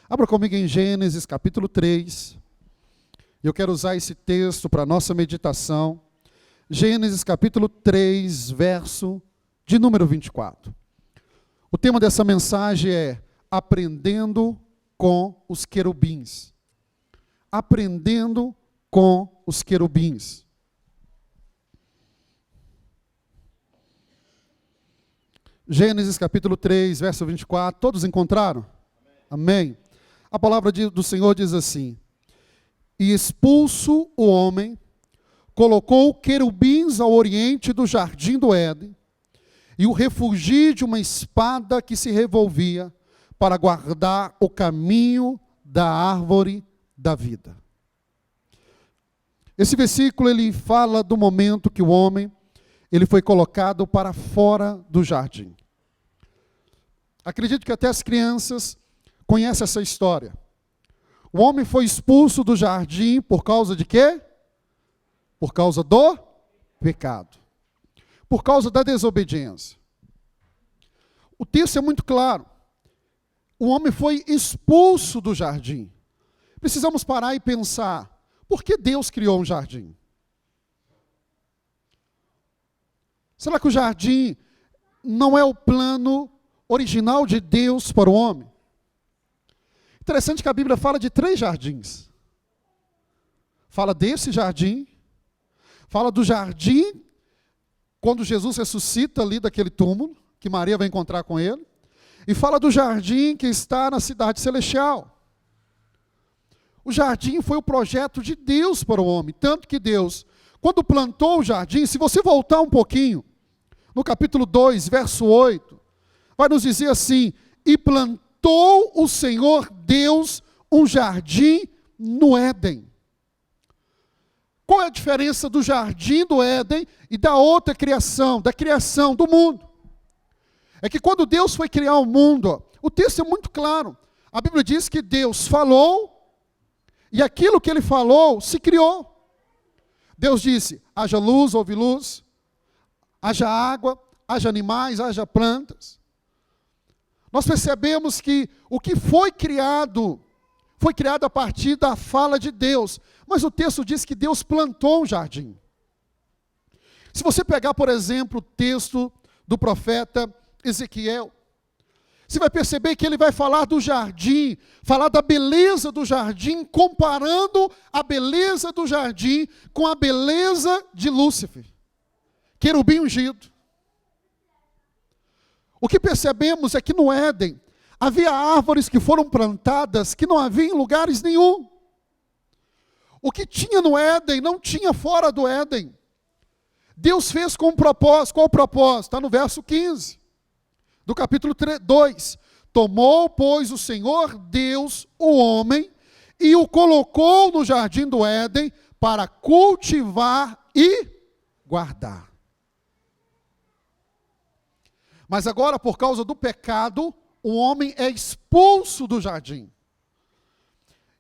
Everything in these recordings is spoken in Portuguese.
Abra comigo em Gênesis capítulo 3. Eu quero usar esse texto para a nossa meditação. Gênesis capítulo 3, verso de número 24. O tema dessa mensagem é Aprendendo com os querubins. Aprendendo com os querubins. Gênesis capítulo 3, verso 24. Todos encontraram? Amém. A palavra do Senhor diz assim: E expulso o homem, colocou querubins ao oriente do jardim do Éden, e o refugi de uma espada que se revolvia, para guardar o caminho da árvore da vida. Esse versículo ele fala do momento que o homem ele foi colocado para fora do jardim. Acredito que até as crianças conhecem essa história. O homem foi expulso do jardim por causa de quê? Por causa do pecado. Por causa da desobediência. O texto é muito claro. O homem foi expulso do jardim. Precisamos parar e pensar, por que Deus criou um jardim? Será que o jardim não é o plano original de Deus para o homem? Interessante que a Bíblia fala de 3 jardins. Fala desse jardim, fala do jardim, quando Jesus ressuscita ali daquele túmulo, que Maria vai encontrar com ele, e fala do jardim que está na cidade celestial. O jardim foi o projeto de Deus para o homem, tanto que Deus, quando plantou o jardim, se você voltar um pouquinho, no capítulo 2, verso 8, vai nos dizer assim: E plantou o Senhor Deus um jardim no Éden. Qual é a diferença do jardim do Éden e da outra criação, da criação do mundo? É que quando Deus foi criar o mundo, o texto é muito claro. A Bíblia diz que Deus falou, e aquilo que ele falou se criou. Deus disse: haja luz, houve luz, haja água, haja animais, haja plantas. Nós percebemos que o que foi criado a partir da fala de Deus. Mas o texto diz que Deus plantou um jardim. Se você pegar, por exemplo, o texto do profeta Ezequiel, você vai perceber que ele vai falar do jardim, falar da beleza do jardim, comparando a beleza do jardim com a beleza de Lúcifer, querubim ungido. O que percebemos é que no Éden havia árvores que foram plantadas que não havia em lugares nenhum. O que tinha no Éden não tinha fora do Éden. Deus fez com um propósito. Qual o propósito? Está no verso 15 do capítulo 2. Tomou, pois, o Senhor Deus o homem e o colocou no jardim do Éden para cultivar e guardar. Mas agora, por causa do pecado, o homem é expulso do jardim.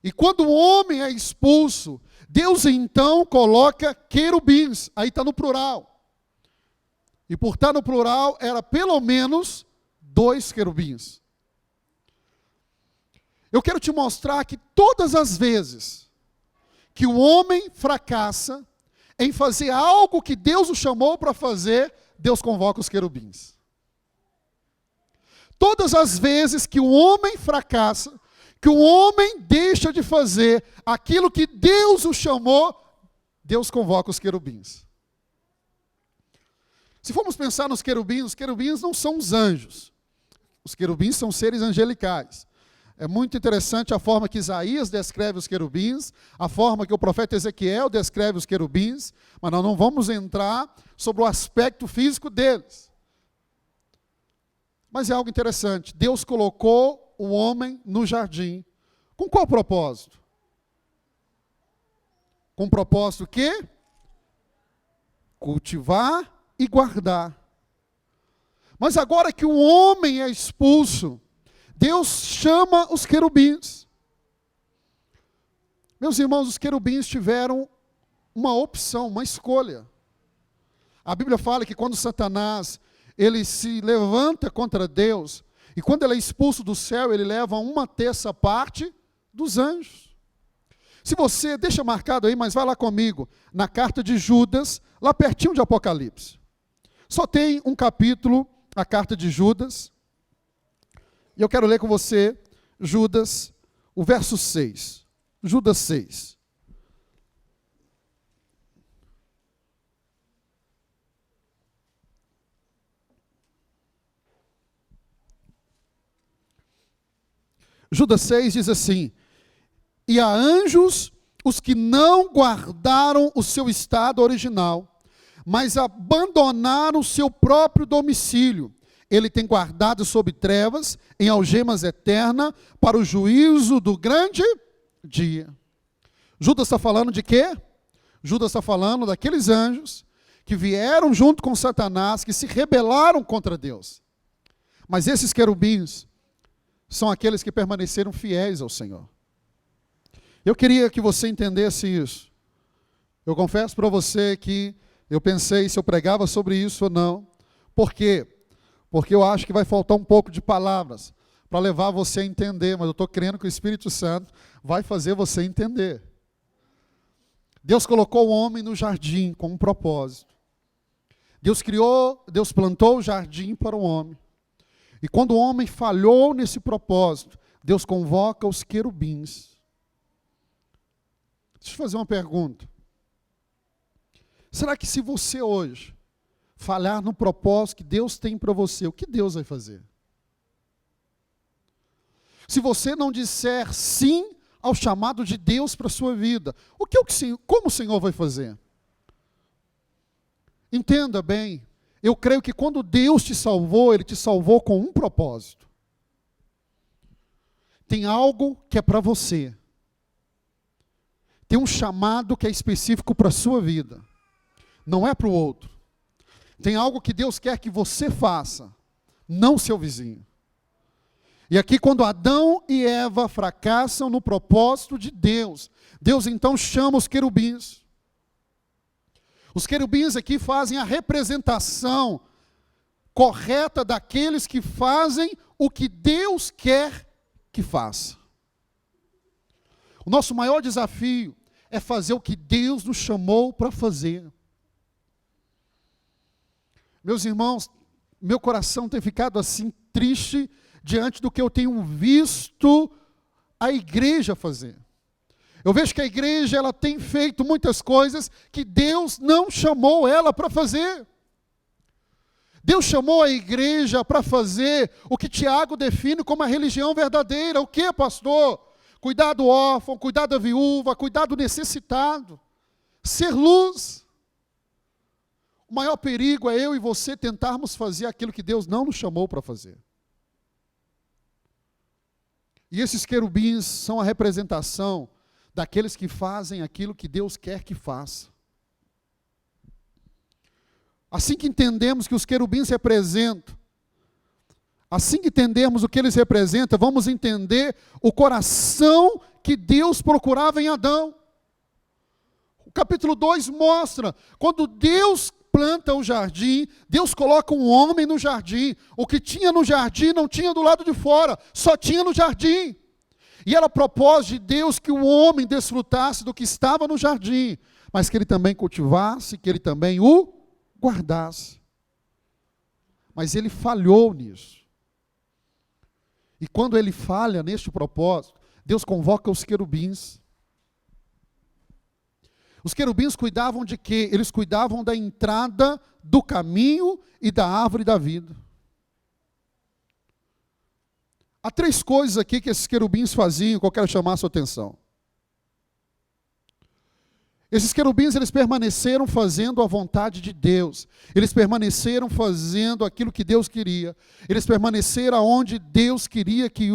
E quando o homem é expulso, Deus então coloca querubins. Aí está no plural. E por estar no plural, era pelo menos 2 querubins. Eu quero te mostrar que todas as vezes que o homem fracassa em fazer algo que Deus o chamou para fazer, Deus convoca os querubins. Todas as vezes que o homem fracassa, que o homem deixa de fazer aquilo que Deus o chamou, Deus convoca os querubins. Se formos pensar nos querubins, os querubins não são os anjos. Os querubins são seres angelicais. É muito interessante a forma que Isaías descreve os querubins, a forma que o profeta Ezequiel descreve os querubins, mas nós não vamos entrar sobre o aspecto físico deles. Mas é algo interessante. Deus colocou o homem no jardim. Com qual propósito? Com o propósito que? Cultivar e guardar. Mas agora que o homem é expulso, Deus chama os querubins. Meus irmãos, os querubins tiveram uma opção, uma escolha. A Bíblia fala que quando Satanás ele se levanta contra Deus, E quando ele é expulso do céu, ele leva 1/3 parte dos anjos. Se você, deixa marcado aí, mas vai lá comigo, na carta de Judas, lá pertinho de Apocalipse. Só tem um capítulo, a carta de Judas. E eu quero ler com você, Judas, o verso 6. Judas 6. Judas 6 diz assim: e a anjos os que não guardaram o seu estado original, mas abandonaram o seu próprio domicílio. Ele tem guardado sob trevas, em algemas eternas, para o juízo do grande dia. Judas está falando de quê? Judas está falando daqueles anjos que vieram junto com Satanás, que se rebelaram contra Deus. Mas esses querubins são aqueles que permaneceram fiéis ao Senhor. Eu queria que você entendesse isso. Eu confesso para você que eu pensei se eu pregava sobre isso ou não. Por quê? Porque eu acho que vai faltar um pouco de palavras para levar você a entender, mas eu estou crendo que o Espírito Santo vai fazer você entender. Deus colocou o homem no jardim com um propósito. Deus plantou o jardim para o homem. E quando o homem falhou nesse propósito, Deus convoca os querubins. Deixa eu fazer uma pergunta. Será que se você hoje falhar no propósito que Deus tem para você, o que Deus vai fazer? Se você não disser sim ao chamado de Deus para a sua vida, como o Senhor vai fazer? Entenda bem, eu creio que quando Deus te salvou, Ele te salvou com um propósito. Tem algo que é para você. Tem um chamado que é específico para a sua vida. Não é para o outro. Tem algo que Deus quer que você faça, não seu vizinho. E aqui quando Adão e Eva fracassam no propósito de Deus, Deus então chama os querubins. Os querubins aqui fazem a representação correta daqueles que fazem o que Deus quer que faça. O nosso maior desafio é fazer o que Deus nos chamou para fazer. Meus irmãos, meu coração tem ficado assim triste diante do que eu tenho visto a igreja fazer. Eu vejo que a igreja ela tem feito muitas coisas que Deus não chamou ela para fazer. Deus chamou a igreja para fazer o que Tiago define como a religião verdadeira. O que, pastor? Cuidar do órfão, cuidar da viúva, cuidar do necessitado. Ser luz. O maior perigo é eu e você tentarmos fazer aquilo que Deus não nos chamou para fazer. E esses querubins são a representação daqueles que fazem aquilo que Deus quer que faça. Assim que entendemos que os querubins representam, assim que entendermos o que eles representam, vamos entender o coração que Deus procurava em Adão. O capítulo 2 mostra, quando Deus planta o jardim, Deus coloca um homem no jardim. O que tinha no jardim não tinha do lado de fora, só tinha no jardim. E era propósito de Deus que o homem desfrutasse do que estava no jardim, mas que ele também cultivasse, que ele também o guardasse. Mas ele falhou nisso. E quando ele falha neste propósito, Deus convoca os querubins. Os querubins cuidavam de quê? Eles cuidavam da entrada do caminho e da árvore da vida. Há 3 coisas aqui que esses querubins faziam que eu quero chamar a sua atenção. Esses querubins, eles permaneceram fazendo a vontade de Deus. Eles permaneceram fazendo aquilo que Deus queria. Eles permaneceram onde Deus queria que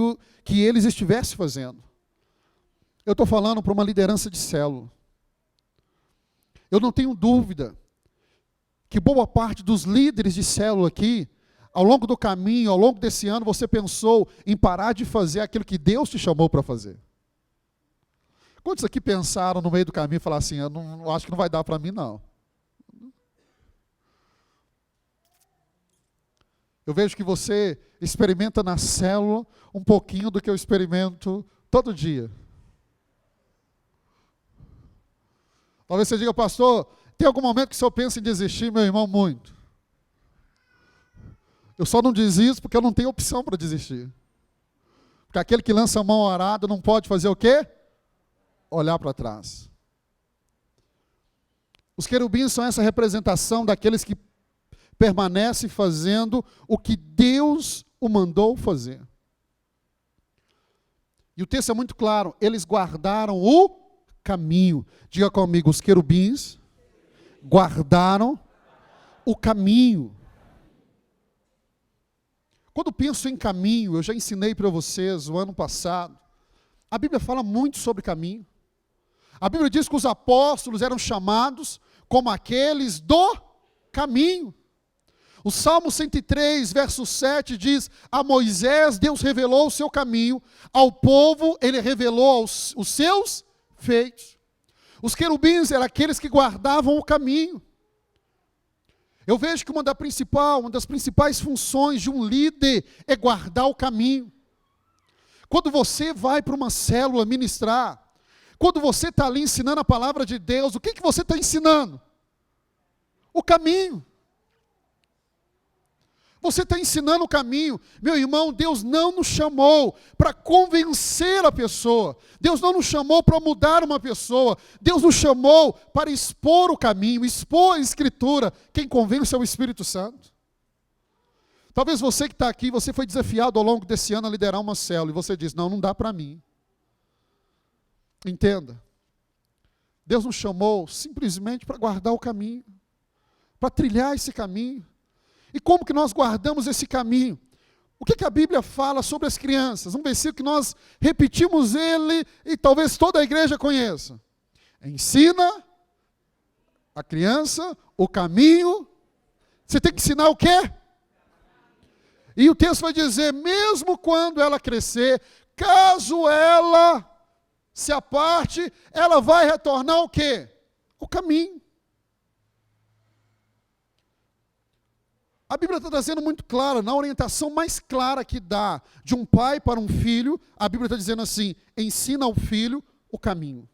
eles estivessem fazendo. Eu estou falando para uma liderança de célula. Eu não tenho dúvida que boa parte dos líderes de célula aqui, ao longo do caminho, ao longo desse ano, você pensou em parar de fazer aquilo que Deus te chamou para fazer. Quantos aqui pensaram no meio do caminho e falaram assim, eu acho que não vai dar para mim não. Eu vejo que você experimenta na célula um pouquinho do que eu experimento todo dia. Talvez você diga, pastor, tem algum momento que o senhor pensa em desistir, meu irmão? Muito. Eu só não desisto porque eu não tenho opção para desistir. Porque aquele que lança a mão arada não pode fazer o quê? Olhar para trás. Os querubins são essa representação daqueles que permanecem fazendo o que Deus o mandou fazer. E o texto é muito claro, eles guardaram o caminho. Diga comigo, os querubins guardaram o caminho. Quando penso em caminho, eu já ensinei para vocês o ano passado, a Bíblia fala muito sobre caminho. A Bíblia diz que os apóstolos eram chamados como aqueles do caminho. O Salmo 103, verso 7 diz, a Moisés Deus revelou o seu caminho, ao povo ele revelou os seus feitos. Os querubins eram aqueles que guardavam o caminho. Eu vejo que uma das principais funções de um líder é guardar o caminho. Quando você vai para uma célula ministrar, quando você está ali ensinando a palavra de Deus, o que você está ensinando? O caminho. Você está ensinando o caminho. Meu irmão, Deus não nos chamou para convencer a pessoa. Deus não nos chamou para mudar uma pessoa. Deus nos chamou para expor o caminho, expor a Escritura. Quem convence é o Espírito Santo. Talvez você que está aqui, você foi desafiado ao longo desse ano a liderar uma célula. E você diz, não dá para mim. Entenda. Deus nos chamou simplesmente para guardar o caminho. Para trilhar esse caminho. E como que nós guardamos esse caminho? O que a Bíblia fala sobre as crianças? Um versículo que nós repetimos ele e talvez toda a igreja conheça. Ensina a criança o caminho. Você tem que ensinar o quê? E o texto vai dizer, mesmo quando ela crescer, caso ela se aparte, ela vai retornar o quê? O caminho. A Bíblia está trazendo muito clara, na orientação mais clara que dá de um pai para um filho, a Bíblia está dizendo assim, ensina ao filho o caminho.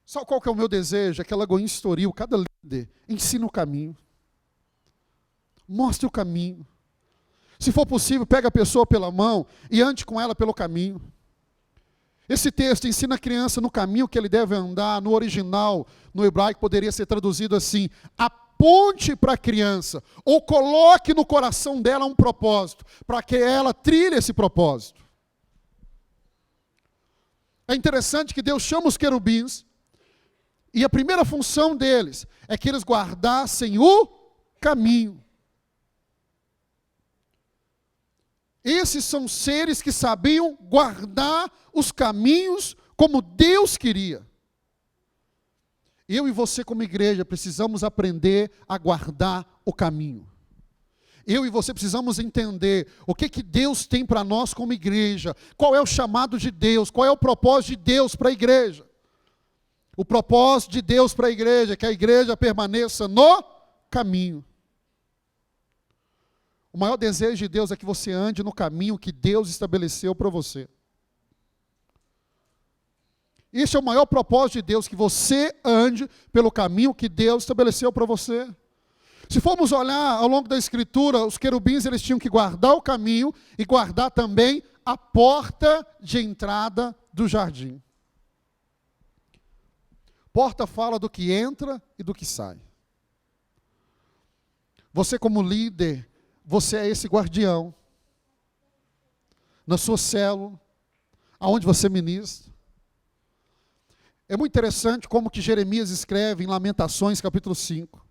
Sabe qual que é o meu desejo? Aquela Lagoinha Estoril, cada líder, ensina o caminho. Mostre o caminho. Se for possível, pega a pessoa pela mão e ande com ela pelo caminho. Esse texto ensina a criança no caminho que ele deve andar, no original, no hebraico, poderia ser traduzido assim, aponte para a criança, ou coloque no coração dela um propósito, para que ela trilhe esse propósito. É interessante que Deus chama os querubins, e a primeira função deles é que eles guardassem o caminho. Esses são seres que sabiam guardar os caminhos como Deus queria. Eu e você como igreja precisamos aprender a guardar o caminho. Eu e você precisamos entender o que Deus tem para nós como igreja. Qual é o chamado de Deus, qual é o propósito de Deus para a igreja. O propósito de Deus para a igreja é que a igreja permaneça no caminho. O maior desejo de Deus é que você ande no caminho que Deus estabeleceu para você. Este é o maior propósito de Deus, que você ande pelo caminho que Deus estabeleceu para você. Se formos olhar ao longo da Escritura, os querubins eles tinham que guardar o caminho e guardar também a porta de entrada do jardim. Porta fala do que entra e do que sai. Você como líder, você é esse guardião. Na sua célula, aonde você ministra. É muito interessante como que Jeremias escreve em Lamentações, capítulo 5.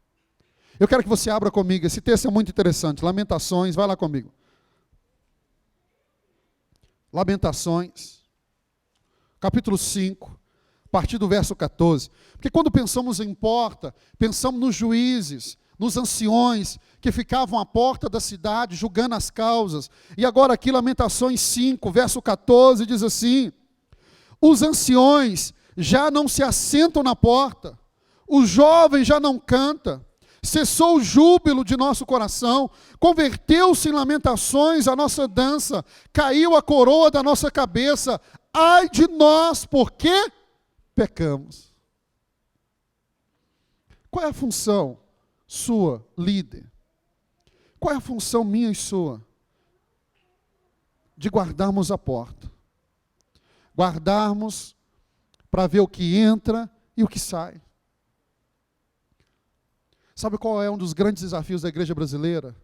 Eu quero que você abra comigo, esse texto é muito interessante. Lamentações, vai lá comigo. Lamentações, capítulo 5, a partir do verso 14. Porque quando pensamos em porta, pensamos nos juízes, nos anciões que ficavam à porta da cidade, julgando as causas. E agora aqui, Lamentações 5, verso 14, diz assim, os anciões já não se assentam na porta, os jovens já não cantam, cessou o júbilo de nosso coração, converteu-se em lamentações a nossa dança, caiu a coroa da nossa cabeça. Ai de nós, porque pecamos. Qual é a função sua, líder? Qual é a função minha e sua? De guardarmos a porta. Guardarmos para ver o que entra e o que sai. Sabe qual é um dos grandes desafios da igreja brasileira?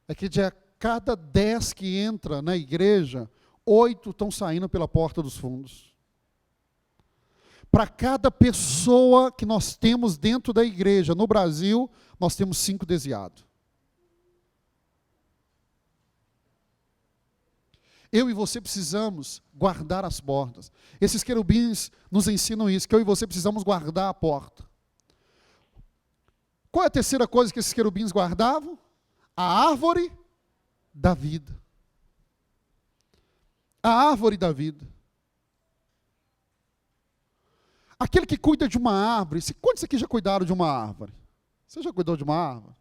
É que de cada 10 que entra na igreja, 8 estão saindo pela porta dos fundos. Para cada pessoa que nós temos dentro da igreja, no Brasil, nós temos 5 desviados. Eu e você precisamos guardar as portas. Esses querubins nos ensinam isso, que eu e você precisamos guardar a porta. Qual é a terceira coisa que esses querubins guardavam? A árvore da vida. A árvore da vida. Aquele que cuida de uma árvore, quantos aqui já cuidaram de uma árvore? Você já cuidou de uma árvore?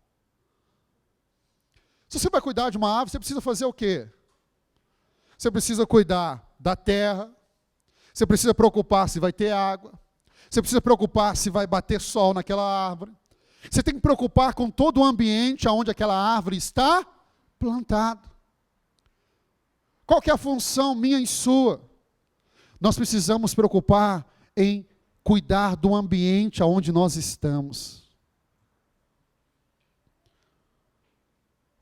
Se você vai cuidar de uma árvore, você precisa fazer o quê? Você precisa cuidar da terra, você precisa preocupar se vai ter água, você precisa preocupar se vai bater sol naquela árvore, você tem que preocupar com todo o ambiente onde aquela árvore está plantada. Qual que é a função minha e sua? Nós precisamos preocupar em cuidar do ambiente onde nós estamos.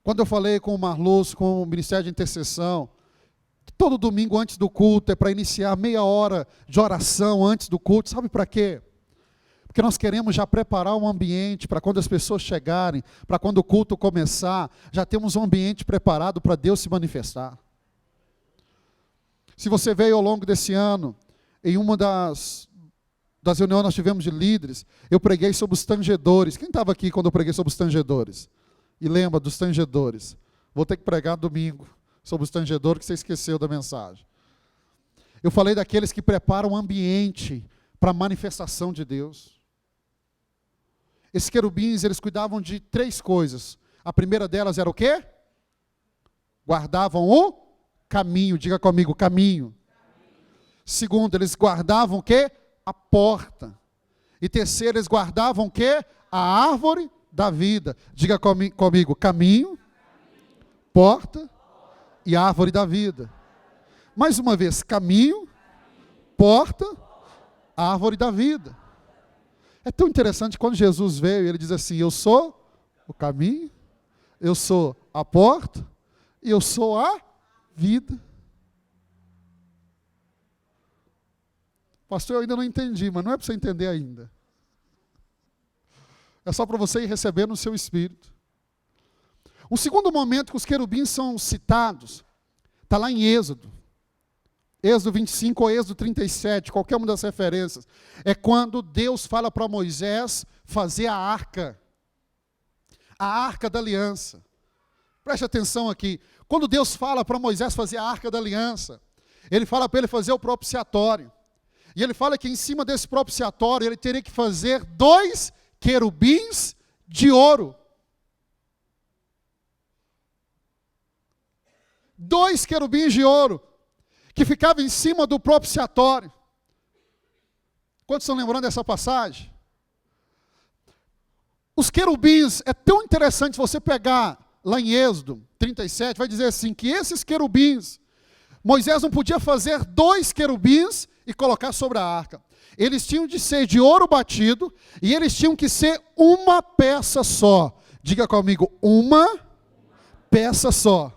Quando eu falei com o Marlos, com o Ministério de Intercessão, todo domingo antes do culto é para iniciar meia hora de oração antes do culto. Sabe para quê? Porque nós queremos já preparar um ambiente para quando as pessoas chegarem, para quando o culto começar, já temos um ambiente preparado para Deus se manifestar. Se você veio ao longo desse ano, em uma das reuniões nós tivemos de líderes, eu preguei sobre os tangedores. Quem estava aqui quando eu preguei sobre os tangedores? E lembra dos tangedores? Vou ter que pregar domingo sobre os tangedores, que você esqueceu da mensagem. Eu falei daqueles que preparam o ambiente para a manifestação de Deus. Esses querubins, eles cuidavam de 3 coisas. A primeira delas era o quê? Guardavam o caminho. Diga comigo, caminho. Segundo, eles guardavam o quê? A porta. E terceiro, eles guardavam o quê? A árvore da vida. Diga comigo, caminho, porta e árvore da vida. Mais uma vez, caminho, porta, árvore da vida. É tão interessante quando Jesus veio, ele diz assim, eu sou o caminho, eu sou a porta e eu sou a vida. Pastor, eu ainda não entendi, mas não é para você entender ainda. É só para você ir recebendo no seu espírito. Um segundo momento que os querubins são citados, está lá em Êxodo. Êxodo 25 ou Êxodo 37, qualquer uma das referências. É quando Deus fala para Moisés fazer a arca da aliança. Preste atenção aqui. Quando Deus fala para Moisés fazer a arca da aliança, ele fala para ele fazer o propiciatório. E ele fala que em cima desse propiciatório ele teria que fazer 2 querubins de ouro. 2 querubins de ouro, que ficavam em cima do propiciatório. Quantos estão lembrando dessa passagem? Os querubins, é tão interessante você pegar lá em Êxodo 37, vai dizer assim, que esses querubins, Moisés não podia fazer 2 querubins e colocar sobre a arca. Eles tinham de ser de ouro batido, e eles tinham que ser uma peça só. Diga comigo, uma peça só.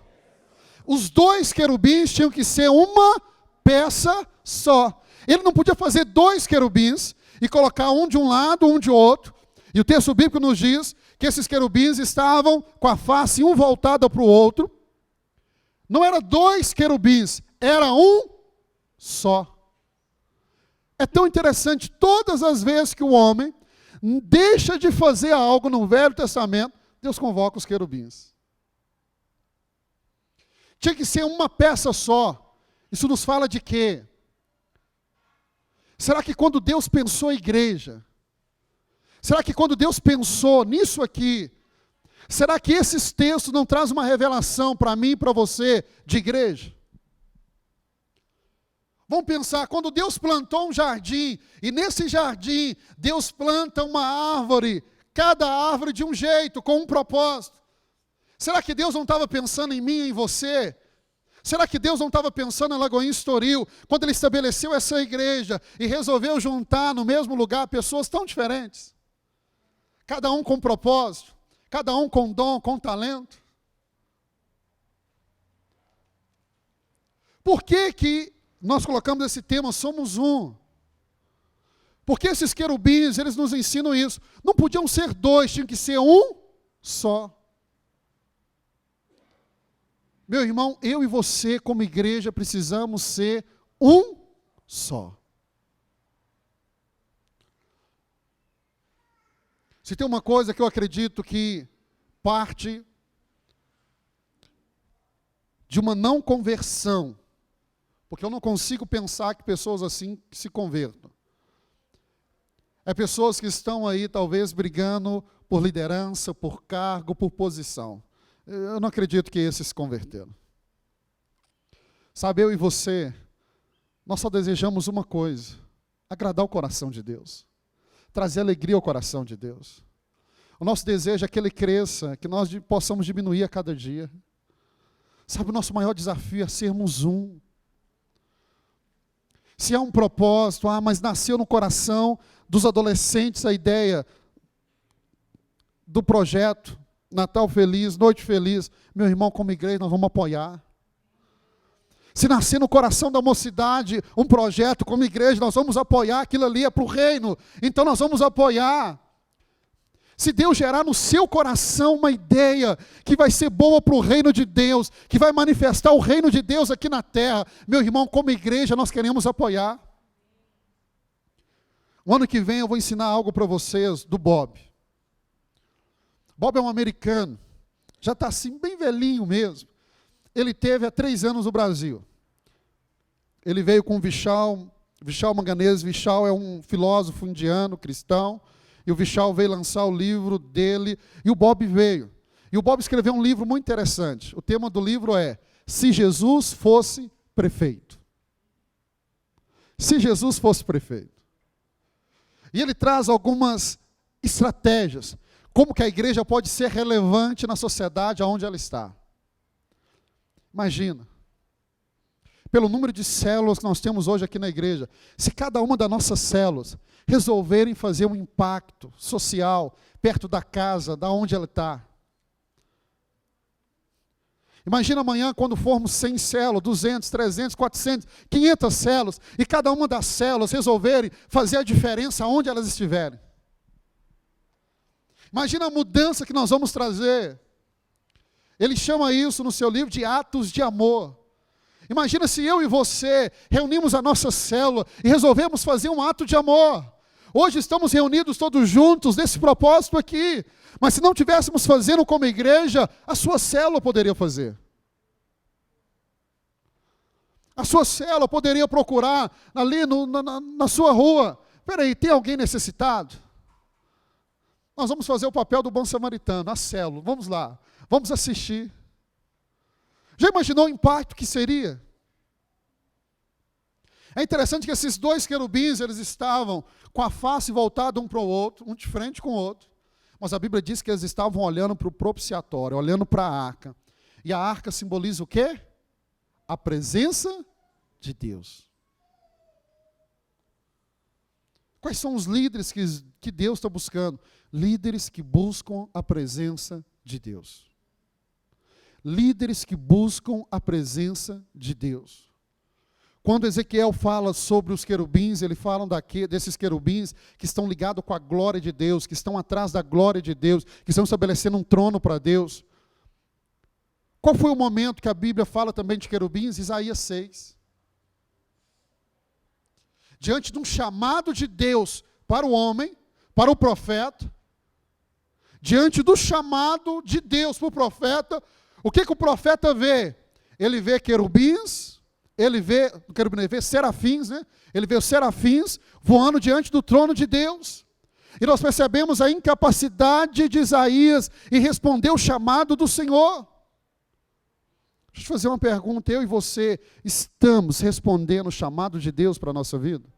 Os 2 querubins tinham que ser uma peça só. Ele não podia fazer 2 querubins e colocar um de um lado, um de outro. E o texto bíblico nos diz que esses querubins estavam com a face um voltada para o outro. Não era 2 querubins, era um só. É tão interessante, todas as vezes que o homem deixa de fazer algo no Velho Testamento, Deus convoca os querubins. Tinha que ser uma peça só. Isso nos fala de quê? Será que quando Deus pensou a igreja, Será que quando Deus pensou nisso aqui, será que esses textos não trazem uma revelação para mim e para você de igreja? Vamos pensar, quando Deus plantou um jardim, e nesse jardim Deus planta uma árvore, cada árvore de um jeito, com um propósito. Será que Deus não estava pensando em mim e em você? Será que Deus não estava pensando em Lagoinha Estoril, quando Ele estabeleceu essa igreja e resolveu juntar no mesmo lugar pessoas tão diferentes? Cada um com propósito, cada um com dom, com talento. Por que nós colocamos esse tema, somos um? Porque esses querubins, eles nos ensinam isso. Não podiam ser dois, tinha que ser um só. Meu irmão, eu e você, como igreja, precisamos ser um só. Se tem uma coisa que eu acredito que parte de uma não conversão, porque eu não consigo pensar que pessoas assim se convertam. É pessoas que estão aí talvez brigando por liderança, por cargo, por posição. Eu não acredito que esses se converteram. Sabe, eu e você, nós só desejamos uma coisa: agradar o coração de Deus, trazer alegria ao coração de Deus. O nosso desejo é que Ele cresça, que nós possamos diminuir a cada dia. Sabe, o nosso maior desafio é sermos um. Se há um propósito, mas nasceu no coração dos adolescentes a ideia do projeto Natal Feliz, Noite Feliz, meu irmão, como igreja nós vamos apoiar. Se nascer no coração da mocidade um projeto como igreja, nós vamos apoiar, aquilo ali é para o reino, então nós vamos apoiar. Se Deus gerar no seu coração uma ideia que vai ser boa para o reino de Deus, que vai manifestar o reino de Deus aqui na terra, meu irmão, como igreja, nós queremos apoiar. O ano que vem eu vou ensinar algo para vocês do Bob. Bob é um americano, já está assim bem velhinho mesmo. Ele teve há 3 anos no Brasil. Ele veio com Vishal Manganese. Vishal é um filósofo indiano, cristão. E o Vishal veio lançar o livro dele, e o Bob veio. E o Bob escreveu um livro muito interessante. O tema do livro é Se Jesus Fosse Prefeito. Se Jesus fosse prefeito. E ele traz algumas estratégias, como que a igreja pode ser relevante na sociedade onde ela está. Imagina, pelo número de células que nós temos hoje aqui na igreja, se cada uma das nossas células resolverem fazer um impacto social perto da casa, da onde ela está. Imagina amanhã quando formos 100 células, 200, 300, 400, 500 células, e cada uma das células resolverem fazer a diferença onde elas estiverem. Imagina a mudança que nós vamos trazer. Ele chama isso no seu livro de atos de amor. Imagina se eu e você reunimos a nossa célula e resolvemos fazer um ato de amor. Hoje estamos reunidos todos juntos nesse propósito aqui. Mas se não tivéssemos fazendo como igreja, a sua célula poderia fazer. A sua célula poderia procurar ali na sua rua. Espera aí, tem alguém necessitado? Nós vamos fazer o papel do bom samaritano, a célula. Vamos lá, vamos assistir. Já imaginou o impacto que seria? É interessante que esses 2 querubins, eles estavam com a face voltada um para o outro, um de frente com o outro. Mas a Bíblia diz que eles estavam olhando para o propiciatório, olhando para a arca. E a arca simboliza o quê? A presença de Deus. Quais são os líderes que Deus está buscando? Líderes que buscam a presença de Deus. Líderes que buscam a presença de Deus. Quando Ezequiel fala sobre os querubins, ele fala desses querubins que estão ligados com a glória de Deus, que estão atrás da glória de Deus, que estão estabelecendo um trono para Deus. Qual foi o momento que a Bíblia fala também de querubins? Isaías 6. Diante de um chamado de Deus para o homem, para o profeta, diante do chamado de Deus para o profeta, o que o profeta vê? Ele vê querubins, ele vê serafins, né? Ele vê os serafins voando diante do trono de Deus. E nós percebemos a incapacidade de Isaías em responder o chamado do Senhor. Deixa eu te fazer uma pergunta, eu e você estamos respondendo o chamado de Deus para a nossa vida?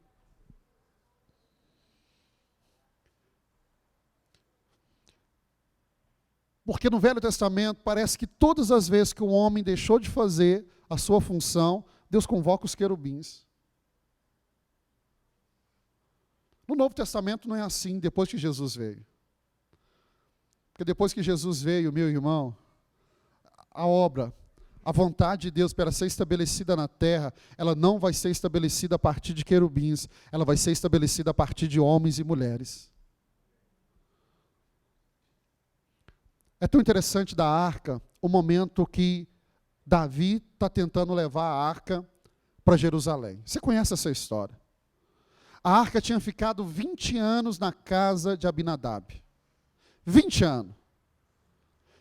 Porque no Velho Testamento parece que todas as vezes que o homem deixou de fazer a sua função, Deus convoca os querubins. No Novo Testamento não é assim, depois que Jesus veio. Porque depois que Jesus veio, meu irmão, a obra, a vontade de Deus para ser estabelecida na terra, ela não vai ser estabelecida a partir de querubins, ela vai ser estabelecida a partir de homens e mulheres. É tão interessante da arca, o momento que Davi está tentando levar a arca para Jerusalém. Você conhece essa história? A arca tinha ficado 20 anos na casa de Abinadab. 20 anos.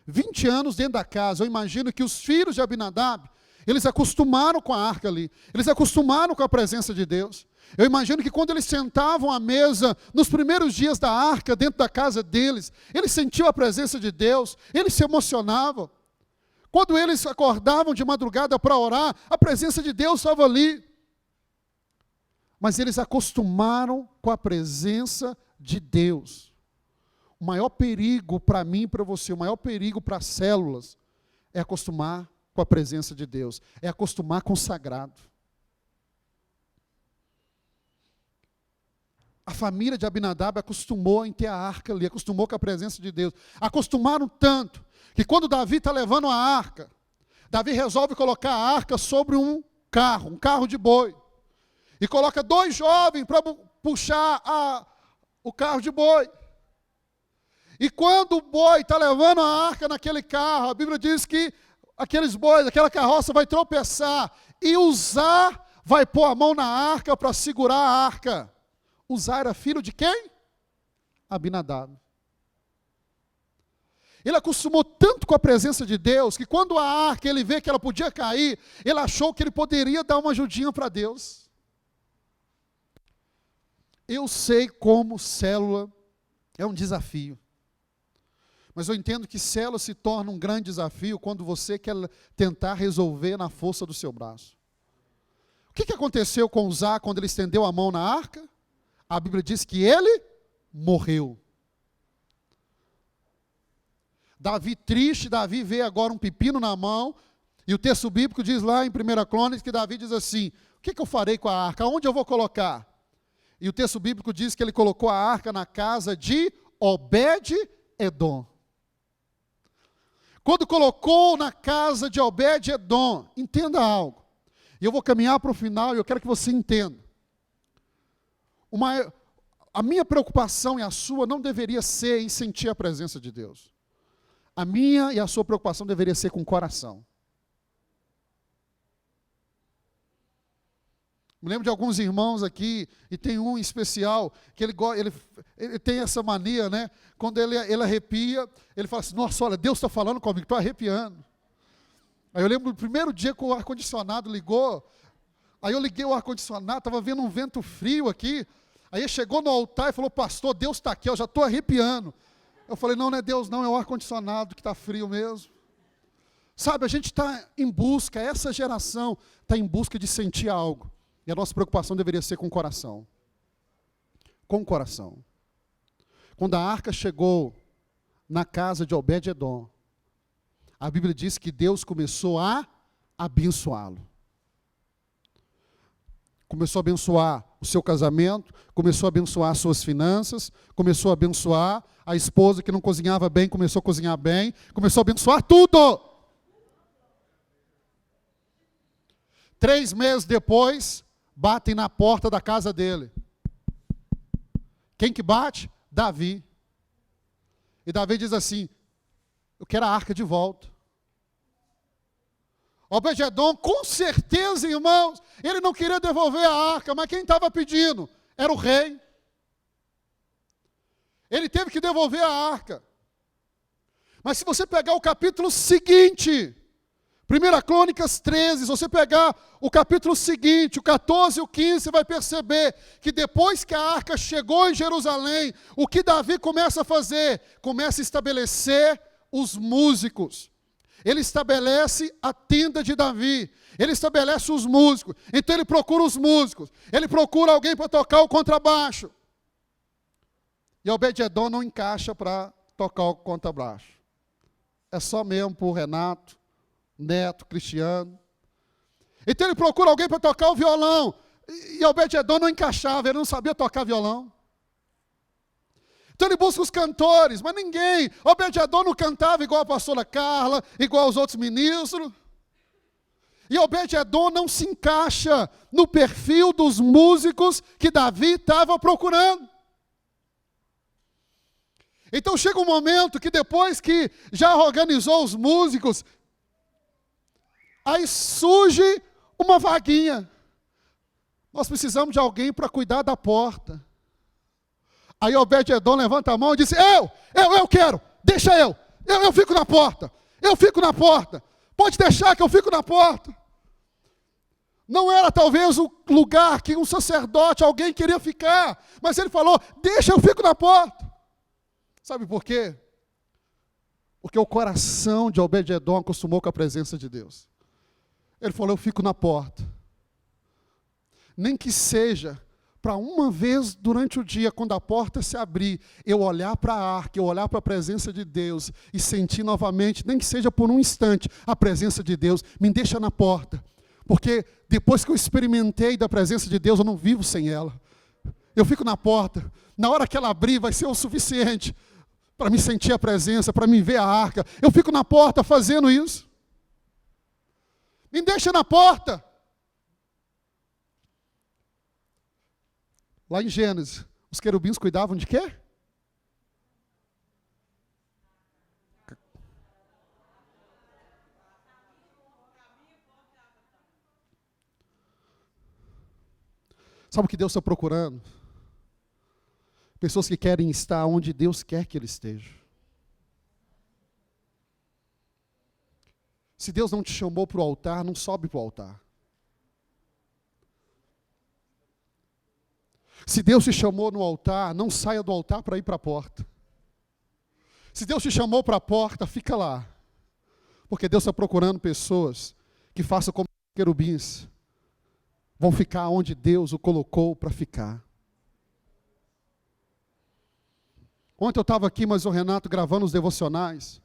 20 anos dentro da casa. Eu imagino que os filhos de Abinadab, eles acostumaram com a arca ali. Eles acostumaram com a presença de Deus. Eu imagino que quando eles sentavam à mesa, nos primeiros dias da arca, dentro da casa deles, eles sentiam a presença de Deus, eles se emocionavam. Quando eles acordavam de madrugada para orar, a presença de Deus estava ali. Mas eles acostumaram com a presença de Deus. O maior perigo para mim e para você, o maior perigo para as células, é acostumar com a presença de Deus, é acostumar com o sagrado. A família de Abinadab acostumou em ter a arca ali, acostumou com a presença de Deus. Acostumaram tanto, que quando Davi está levando a arca, Davi resolve colocar a arca sobre um carro de boi. E coloca 2 jovens para puxar o carro de boi. E quando o boi está levando a arca naquele carro, a Bíblia diz que aqueles bois, aquela carroça vai tropeçar. E Uzá vai pôr a mão na arca para segurar a arca. Uzá era filho de quem? Abinadab. Ele acostumou tanto com a presença de Deus, que quando a arca ele vê que ela podia cair, ele achou que ele poderia dar uma ajudinha para Deus. Eu sei como célula é um desafio. Mas eu entendo que célula se torna um grande desafio quando você quer tentar resolver na força do seu braço. O que aconteceu com Uzá quando ele estendeu a mão na arca? A Bíblia diz que ele morreu. Davi triste, Davi vê agora um pepino na mão, e o texto bíblico diz lá em 1 Crônicas que Davi diz assim, o que eu farei com a arca? Onde eu vou colocar? E o texto bíblico diz que ele colocou a arca na casa de Obed-Edom. Quando colocou na casa de Obed-Edom, entenda algo. E eu vou caminhar para o final e eu quero que você entenda. A minha preocupação e a sua não deveria ser em sentir a presença de Deus. A minha e a sua preocupação deveria ser com o coração. Me lembro de alguns irmãos aqui, e tem um em especial, que ele tem essa mania, né? Quando ele arrepia, ele fala assim, nossa, olha, Deus está falando comigo, estou arrepiando. Aí eu lembro do primeiro dia que o ar-condicionado ligou, aí eu liguei o ar-condicionado, estava vendo um vento frio aqui, aí ele chegou no altar e falou, pastor, Deus está aqui, eu já estou arrepiando. Eu falei, não é Deus não, é o ar-condicionado que está frio mesmo. Sabe, a gente está em busca, essa geração está em busca de sentir algo. E a nossa preocupação deveria ser com o coração. Com o coração. Quando a arca chegou na casa de Obed-Edom, a Bíblia diz que Deus começou a abençoá-lo. Começou a abençoar o seu casamento, começou a abençoar as suas finanças, começou a abençoar a esposa que não cozinhava bem, começou a cozinhar bem, começou a abençoar tudo. 3 meses depois, batem na porta da casa dele. Quem que bate? Davi. E Davi diz assim, eu quero a arca de volta. Obed-Edom, com certeza, irmãos, ele não queria devolver a arca, mas quem estava pedindo? Era o rei. Ele teve que devolver a arca. Mas se você pegar o capítulo seguinte, 1 Crônicas 13, se você pegar o capítulo seguinte, o 14 e o 15, você vai perceber que depois que a arca chegou em Jerusalém, o que Davi começa a fazer? Começa a estabelecer os músicos. Ele estabelece a tenda de Davi, ele estabelece os músicos, então ele procura os músicos, ele procura alguém para tocar o contrabaixo. E Obed-edom não encaixa para tocar o contrabaixo. É só mesmo para o Renato, Neto, Cristiano. Então ele procura alguém para tocar o violão. E Obed-edom não encaixava, ele não sabia tocar violão. Então ele busca os cantores, mas ninguém. Obed-edom não cantava igual a pastora Carla, igual os outros ministros. E Obed-edom não se encaixa no perfil dos músicos que Davi estava procurando. Então chega um momento que depois que já organizou os músicos, aí surge uma vaguinha. Nós precisamos de alguém para cuidar da porta. Aí Obed-edom levanta a mão e diz: eu quero, deixa eu fico na porta, pode deixar que eu fico na porta. Não era talvez o lugar que um sacerdote, alguém queria ficar, mas ele falou: deixa, eu fico na porta. Sabe por quê? Porque o coração de Obed-edom acostumou com a presença de Deus. Ele falou: eu fico na porta. Nem que seja para uma vez durante o dia, quando a porta se abrir, eu olhar para a arca, eu olhar para a presença de Deus e sentir novamente, nem que seja por um instante, a presença de Deus. Me deixa na porta. Porque depois que eu experimentei da presença de Deus, eu não vivo sem ela. Eu fico na porta. Na hora que ela abrir, vai ser o suficiente para me sentir a presença, para me ver a arca. Eu fico na porta fazendo isso. Me deixa na porta. Lá em Gênesis, os querubins cuidavam de quê? Sabe o que Deus está procurando? Pessoas que querem estar onde Deus quer que ele esteja. Se Deus não te chamou para o altar, não sobe para o altar. Se Deus te chamou no altar, não saia do altar para ir para a porta. Se Deus te chamou para a porta, fica lá. Porque Deus está procurando pessoas que façam como querubins. Vão ficar onde Deus o colocou para ficar. Ontem eu estava aqui, mas o Renato gravando os devocionais.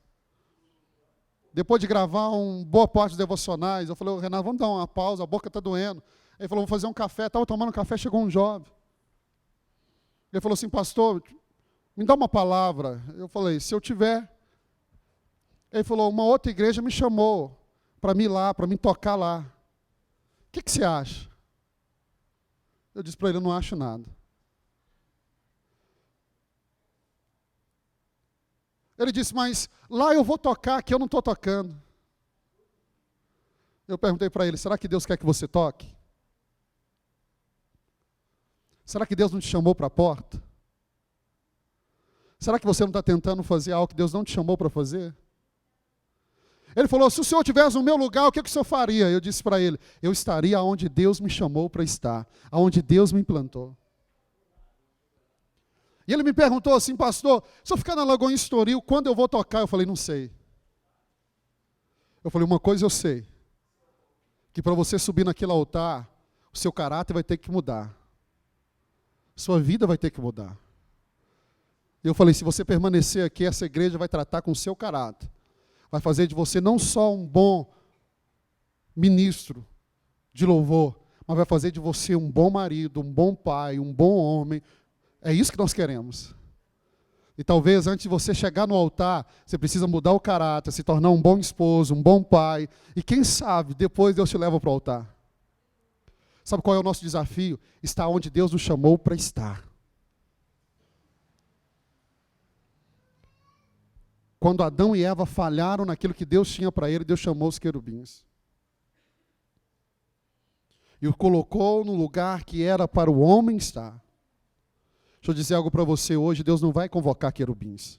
Depois de gravar uma boa parte dos devocionais, eu falei: Renato, vamos dar uma pausa, a boca está doendo. Ele falou: vou fazer um café. Estava tomando café, chegou um jovem. Ele falou assim: pastor, me dá uma palavra. Eu falei: se eu tiver. Ele falou: uma outra igreja me chamou para me ir lá, para me tocar lá. O que você acha? Eu disse para ele: eu não acho nada. Ele disse: mas lá eu vou tocar, aqui eu não estou tocando. Eu perguntei para ele: será que Deus quer que você toque? Será que Deus não te chamou para a porta? Será que você não está tentando fazer algo que Deus não te chamou para fazer? Ele falou: se o senhor estivesse no meu lugar, o que o senhor faria? Eu disse para ele: eu estaria onde Deus me chamou para estar, onde Deus me implantou. E ele me perguntou assim: pastor, se eu ficar na Lagoinha Estoril, quando eu vou tocar? Eu falei: não sei. Eu falei: uma coisa eu sei, que para você subir naquele altar, o seu caráter vai ter que mudar. Sua vida vai ter que mudar. E eu falei: se você permanecer aqui, essa igreja vai tratar com o seu caráter. Vai fazer de você não só um bom ministro de louvor, mas vai fazer de você um bom marido, um bom pai, um bom homem. É isso que nós queremos. E talvez antes de você chegar no altar, você precisa mudar o caráter, se tornar um bom esposo, um bom pai. E quem sabe, depois Deus te leva para o altar. Sabe qual é o nosso desafio? Estar onde Deus nos chamou para estar. Quando Adão e Eva falharam naquilo que Deus tinha para ele, Deus chamou os querubins. E o colocou no lugar que era para o homem estar. Deixa eu dizer algo para você hoje: Deus não vai convocar querubins.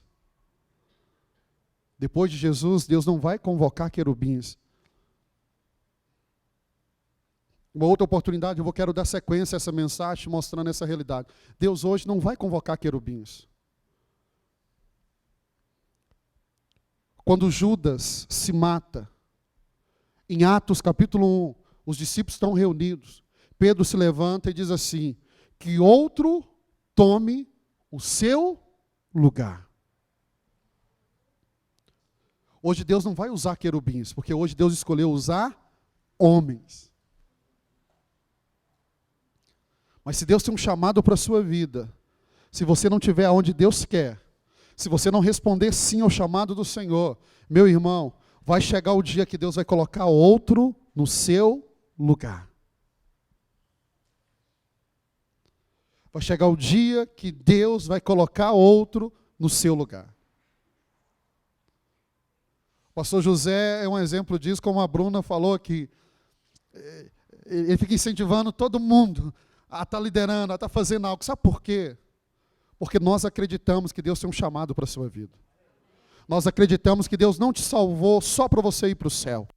Depois de Jesus, Deus não vai convocar querubins. Uma outra oportunidade, quero dar sequência a essa mensagem, mostrando essa realidade. Deus hoje não vai convocar querubins. Quando Judas se mata, em Atos capítulo 1, os discípulos estão reunidos. Pedro se levanta e diz assim, que outro tome o seu lugar. Hoje Deus não vai usar querubins, porque hoje Deus escolheu usar homens. Mas se Deus tem um chamado para a sua vida, se você não estiver onde Deus quer, se você não responder sim ao chamado do Senhor, meu irmão, vai chegar o dia que Deus vai colocar outro no seu lugar. Vai chegar o dia que Deus vai colocar outro no seu lugar. O pastor José é um exemplo disso, como a Bruna falou aqui. Ele fica incentivando todo mundo a estar liderando, a estar fazendo algo. Sabe por quê? Porque nós acreditamos que Deus tem um chamado para a sua vida. Nós acreditamos que Deus não te salvou só para você ir para o céu.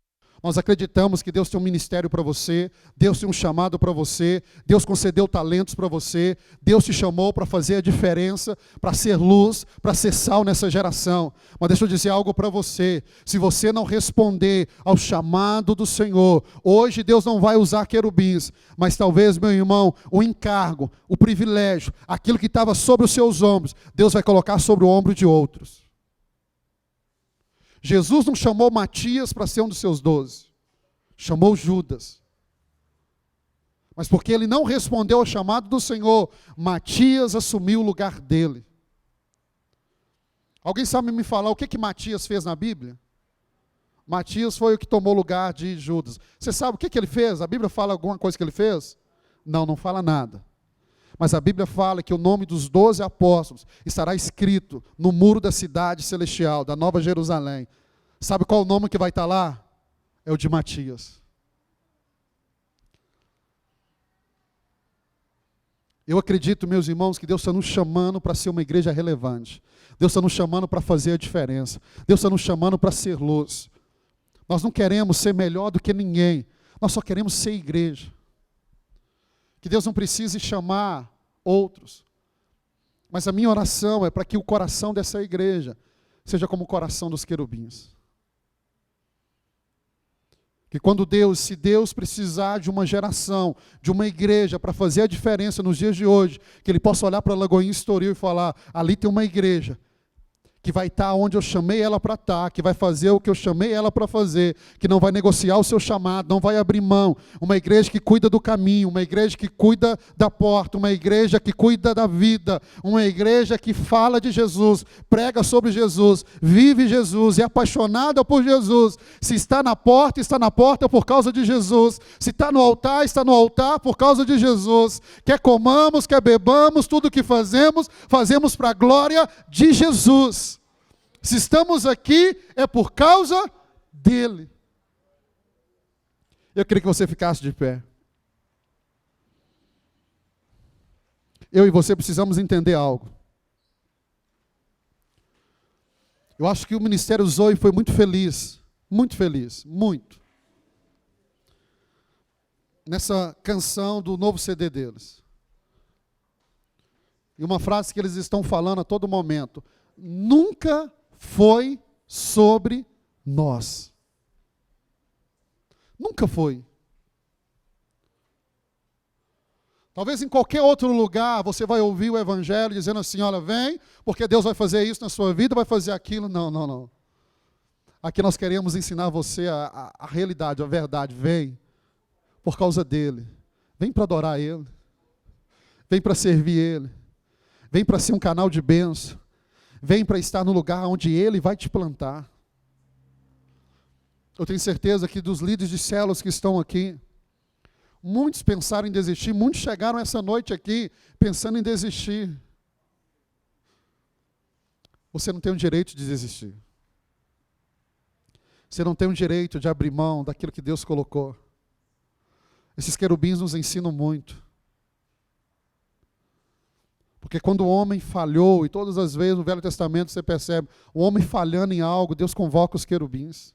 Nós acreditamos que Deus tem um ministério para você, Deus tem um chamado para você, Deus concedeu talentos para você, Deus te chamou para fazer a diferença, para ser luz, para ser sal nessa geração. Mas deixa eu dizer algo para você, se você não responder ao chamado do Senhor, hoje Deus não vai usar querubins, mas talvez, meu irmão, o encargo, o privilégio, aquilo que estava sobre os seus ombros, Deus vai colocar sobre o ombro de outros. Jesus não chamou Matias para ser um dos seus 12. Chamou Judas. Mas porque ele não respondeu ao chamado do Senhor, Matias assumiu o lugar dele. Alguém sabe me falar o que Matias fez na Bíblia? Matias foi o que tomou o lugar de Judas. Você sabe o que ele fez? A Bíblia fala alguma coisa que ele fez? Não, não fala nada. Mas a Bíblia fala que o nome dos 12 apóstolos estará escrito no muro da cidade celestial, da Nova Jerusalém. Sabe qual o nome que vai estar lá? É o de Matias. Eu acredito, meus irmãos, que Deus está nos chamando para ser uma igreja relevante. Deus está nos chamando para fazer a diferença. Deus está nos chamando para ser luz. Nós não queremos ser melhor do que ninguém. Nós só queremos ser igreja. Que Deus não precise chamar outros. Mas a minha oração é para que o coração dessa igreja seja como o coração dos querubins. Que quando se Deus precisar de uma geração, de uma igreja para fazer a diferença nos dias de hoje, que Ele possa olhar para a Lagoinha Estoril e falar, ali tem uma igreja que vai estar onde eu chamei ela para estar, que vai fazer o que eu chamei ela para fazer, que não vai negociar o seu chamado, não vai abrir mão. Uma igreja que cuida do caminho, uma igreja que cuida da porta, uma igreja que cuida da vida, uma igreja que fala de Jesus, prega sobre Jesus, vive Jesus, é apaixonada por Jesus. Se está na porta por causa de Jesus. Se está no altar por causa de Jesus. Quer comamos, quer bebamos, tudo o que fazemos, fazemos para a glória de Jesus. Se estamos aqui, é por causa dele. Eu queria que você ficasse de pé. Eu e você precisamos entender algo. Eu acho que o Ministério Zoe foi muito feliz, muito. Nessa canção do novo CD deles. E uma frase que eles estão falando a todo momento. Nunca foi sobre nós. Nunca foi. Talvez em qualquer outro lugar você vai ouvir o Evangelho dizendo assim, olha, vem, porque Deus vai fazer isso na sua vida, vai fazer aquilo. Não. Aqui nós queremos ensinar você a realidade, a verdade. Vem por causa dele. Vem para adorar ele. Vem para servir ele. Vem para ser um canal de bênção. Vem para estar no lugar onde Ele vai te plantar. Eu tenho certeza que dos líderes de células que estão aqui, muitos pensaram em desistir, muitos chegaram essa noite aqui pensando em desistir. Você não tem o direito de desistir. Você não tem o direito de abrir mão daquilo que Deus colocou. Esses querubins nos ensinam muito. Porque quando o homem falhou, e todas as vezes no Velho Testamento você percebe, o homem falhando em algo, Deus convoca os querubins.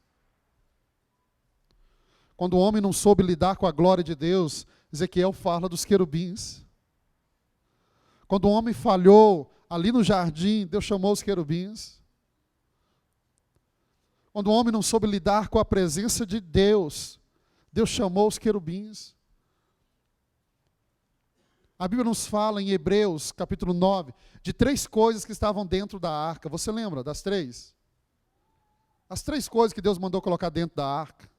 Quando o homem não soube lidar com a glória de Deus, Ezequiel fala dos querubins. Quando o homem falhou ali no jardim, Deus chamou os querubins. Quando o homem não soube lidar com a presença de Deus, Deus chamou os querubins. A Bíblia nos fala em Hebreus, capítulo 9, de 3 coisas que estavam dentro da arca. Você lembra das 3? As 3 coisas que Deus mandou colocar dentro da arca.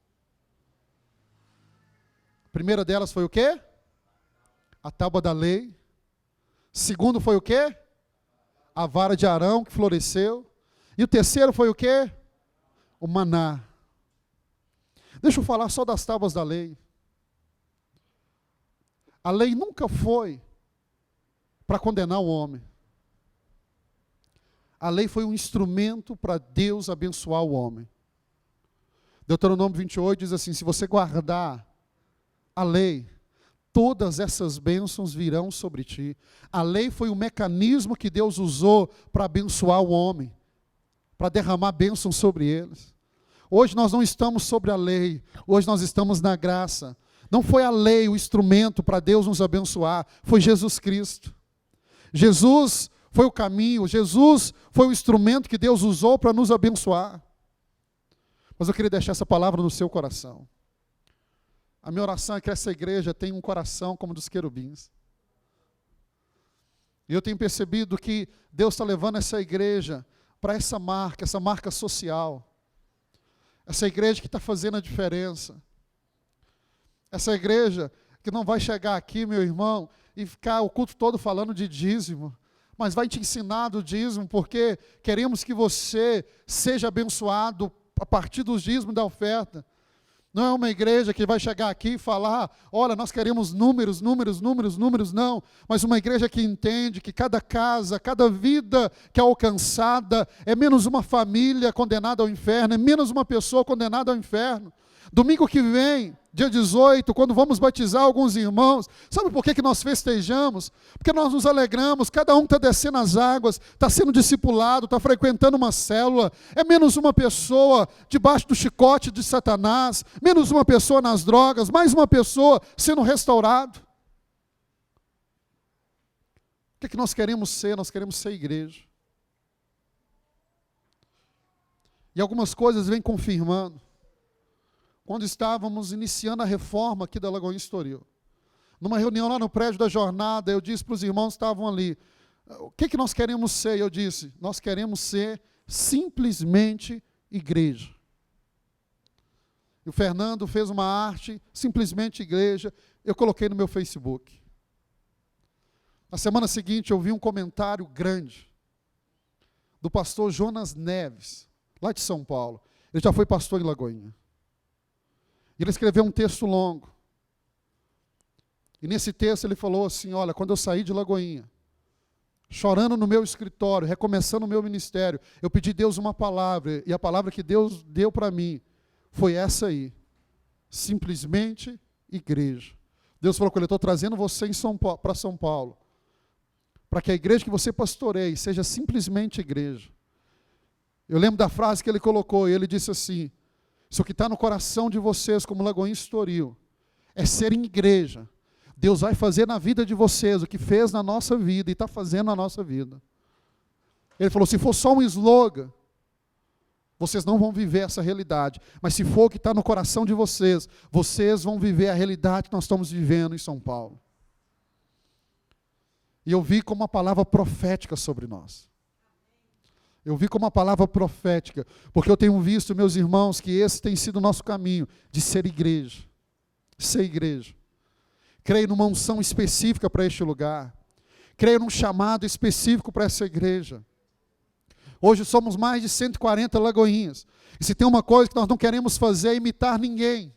A primeira delas foi o quê? A tábua da lei. Segundo foi o quê? A vara de Arão que floresceu. E o terceiro foi o quê? O maná. Deixa eu falar só das tábuas da lei. A lei nunca foi para condenar o homem. A lei foi um instrumento para Deus abençoar o homem. Deuteronômio 28 diz assim: se você guardar a lei, todas essas bênçãos virão sobre ti. A lei foi um mecanismo que Deus usou para abençoar o homem, para derramar bênçãos sobre eles. Hoje nós não estamos sobre a lei, hoje nós estamos na graça. Não foi a lei o instrumento para Deus nos abençoar, foi Jesus Cristo. Jesus foi o caminho, Jesus foi o instrumento que Deus usou para nos abençoar. Mas eu queria deixar essa palavra no seu coração. A minha oração é que essa igreja tenha um coração como dos querubins. E eu tenho percebido que Deus está levando essa igreja para essa marca social. Essa igreja que está fazendo a diferença. Essa igreja que não vai chegar aqui, meu irmão, e ficar o culto todo falando de dízimo, mas vai te ensinar do dízimo, porque queremos que você seja abençoado a partir dos dízimos da oferta. Não é uma igreja que vai chegar aqui e falar, olha, nós queremos números, não. Mas uma igreja que entende que cada casa, cada vida que é alcançada, é menos uma família condenada ao inferno, é menos uma pessoa condenada ao inferno. Domingo que vem, dia 18, quando vamos batizar alguns irmãos, sabe por que nós festejamos? Porque nós nos alegramos, cada um está descendo as águas, está sendo discipulado, está frequentando uma célula, é menos uma pessoa debaixo do chicote de Satanás, menos uma pessoa nas drogas, mais uma pessoa sendo restaurado. O que nós queremos ser? Nós queremos ser igreja. E algumas coisas vêm confirmando. Quando estávamos iniciando a reforma aqui da Lagoinha Estoril, numa reunião lá no prédio da jornada, eu disse para os irmãos que estavam ali, o que nós queremos ser? Eu disse, nós queremos ser simplesmente igreja. E o Fernando fez uma arte, simplesmente igreja, eu coloquei no meu Facebook. Na semana seguinte eu vi um comentário grande, do pastor Jonas Neves, lá de São Paulo. Ele já foi pastor em Lagoinha. Ele escreveu um texto longo. E nesse texto ele falou assim, olha, quando eu saí de Lagoinha, chorando no meu escritório, recomeçando o meu ministério, eu pedi a Deus uma palavra, e a palavra que Deus deu para mim foi essa aí, simplesmente igreja. Deus falou com ele, eu estou trazendo você para São Paulo, para que a igreja que você pastoreie seja simplesmente igreja. Eu lembro da frase que ele colocou, e ele disse assim, isso que está no coração de vocês, como Lagoinha Estoril, é serem igreja. Deus vai fazer na vida de vocês o que fez na nossa vida e está fazendo na nossa vida. Ele falou, se for só um slogan, vocês não vão viver essa realidade. Mas se for o que está no coração de vocês, vocês vão viver a realidade que nós estamos vivendo em São Paulo. E eu vi como uma palavra profética sobre nós. Eu vi como uma palavra profética, porque eu tenho visto, meus irmãos, que esse tem sido o nosso caminho, de ser igreja. Ser igreja. Creio numa unção específica para este lugar. Creio num chamado específico para essa igreja. Hoje somos mais de 140 lagoinhas. E se tem uma coisa que nós não queremos fazer é imitar ninguém.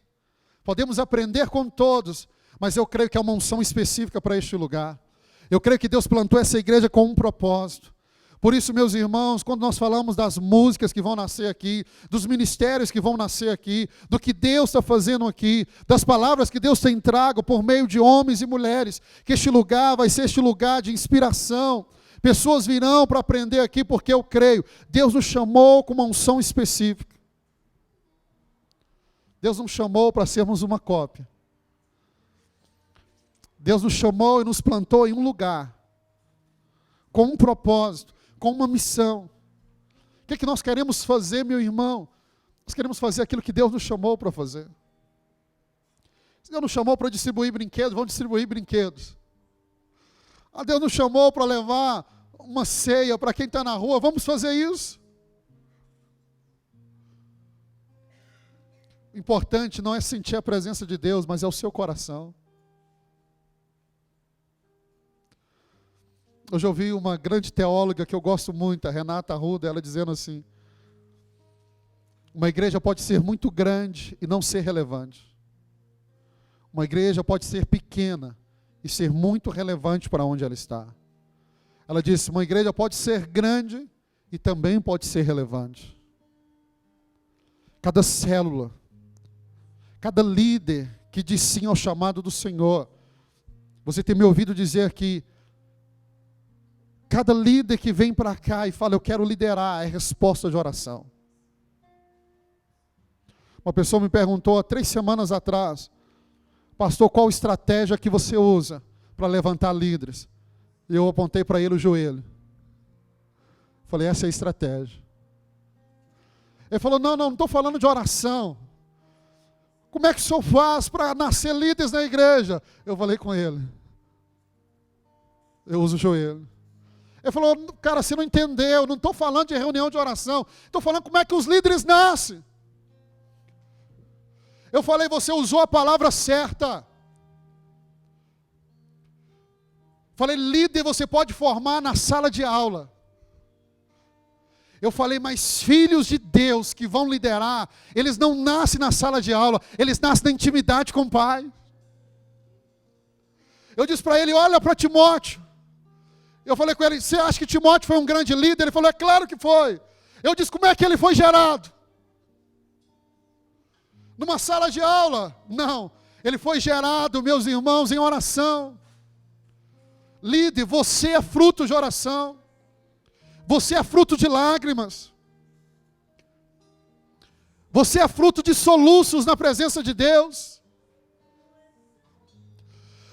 Podemos aprender com todos, mas eu creio que é uma unção específica para este lugar. Eu creio que Deus plantou essa igreja com um propósito. Por isso, meus irmãos, quando nós falamos das músicas que vão nascer aqui, dos ministérios que vão nascer aqui, do que Deus está fazendo aqui, das palavras que Deus tem trago por meio de homens e mulheres, que este lugar vai ser este lugar de inspiração. Pessoas virão para aprender aqui, porque eu creio, Deus nos chamou com uma unção específica. Deus nos chamou para sermos uma cópia. Deus nos chamou e nos plantou em um lugar, com um propósito, com uma missão. O que é que nós queremos fazer, meu irmão? Nós queremos fazer aquilo que Deus nos chamou para fazer. Se Deus nos chamou para distribuir brinquedos, vamos distribuir brinquedos. Deus nos chamou para levar uma ceia para quem está na rua, vamos fazer isso. O importante não é sentir a presença de Deus, mas é o seu coração. Hoje eu ouvi uma grande teóloga que eu gosto muito, a Renata Arruda, ela dizendo assim: uma igreja pode ser muito grande e não ser relevante. Uma igreja pode ser pequena e ser muito relevante para onde ela está. Ela disse: uma igreja pode ser grande e também pode ser relevante. Cada célula, cada líder que diz sim ao chamado do Senhor. Você tem me ouvido dizer que cada líder que vem para cá e fala, eu quero liderar, é resposta de oração. Uma pessoa me perguntou há 3 semanas atrás: pastor, qual estratégia que você usa para levantar líderes? E eu apontei para ele o joelho. Falei, essa é a estratégia. Ele falou, não estou falando de oração. Como é que o senhor faz para nascer líderes na igreja? Eu falei com ele, eu uso o joelho. Ele falou, cara, você não entendeu, não estou falando de reunião de oração, estou falando como é que os líderes nascem. Eu falei, você usou a palavra certa. Falei, líder você pode formar na sala de aula. Eu falei, mas filhos de Deus que vão liderar, eles não nascem na sala de aula, eles nascem na intimidade com o Pai. Eu disse para ele, olha para Timóteo. Eu falei com ele, você acha que Timóteo foi um grande líder? Ele falou, é claro que foi. Eu disse, como é que ele foi gerado? Numa sala de aula? Não, ele foi gerado, meus irmãos, em oração. Líder, você é fruto de oração. Você é fruto de lágrimas. Você é fruto de soluços na presença de Deus.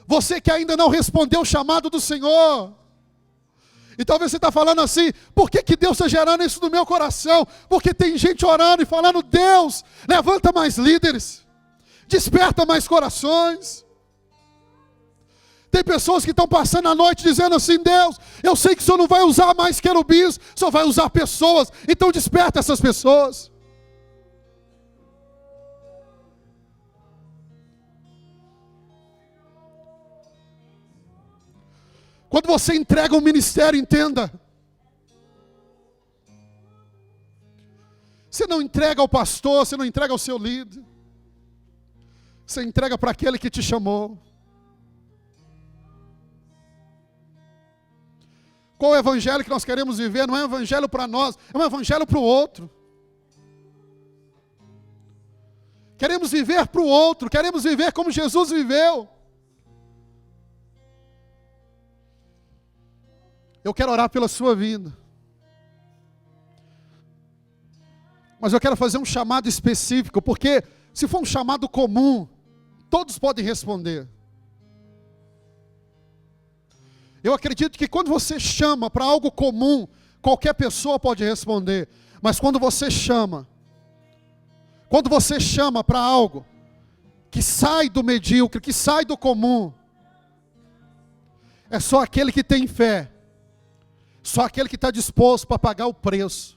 Você que ainda não respondeu o chamado do Senhor. E talvez você está falando assim, por que Deus está gerando isso no meu coração? Porque tem gente orando e falando, Deus, levanta mais líderes, desperta mais corações. Tem pessoas que estão passando a noite dizendo assim, Deus, eu sei que o Senhor não vai usar mais querubins, só vai usar pessoas, então desperta essas pessoas. Quando você entrega um ministério, entenda. Você não entrega ao pastor, você não entrega ao seu líder. Você entrega para aquele que te chamou. Qual é o evangelho que nós queremos viver? Não é um evangelho para nós, é um evangelho para o outro. Queremos viver para o outro, queremos viver como Jesus viveu. Eu quero orar pela sua vida. Mas eu quero fazer um chamado específico, porque se for um chamado comum, todos podem responder. Eu acredito que quando você chama para algo comum, qualquer pessoa pode responder. Mas quando você chama para algo que sai do medíocre, que sai do comum, é só aquele que tem fé, só aquele que está disposto para pagar o preço.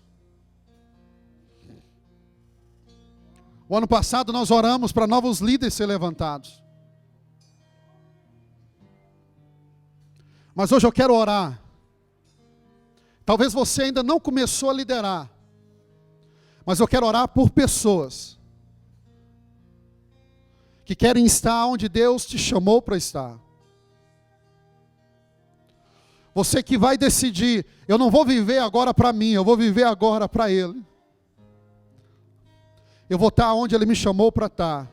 O ano passado nós oramos para novos líderes ser levantados. Mas hoje eu quero orar. Talvez você ainda não começou a liderar, mas eu quero orar por pessoas que querem estar onde Deus te chamou para estar. Você que vai decidir, eu não vou viver agora para mim, eu vou viver agora para Ele. Eu vou estar onde Ele me chamou para estar.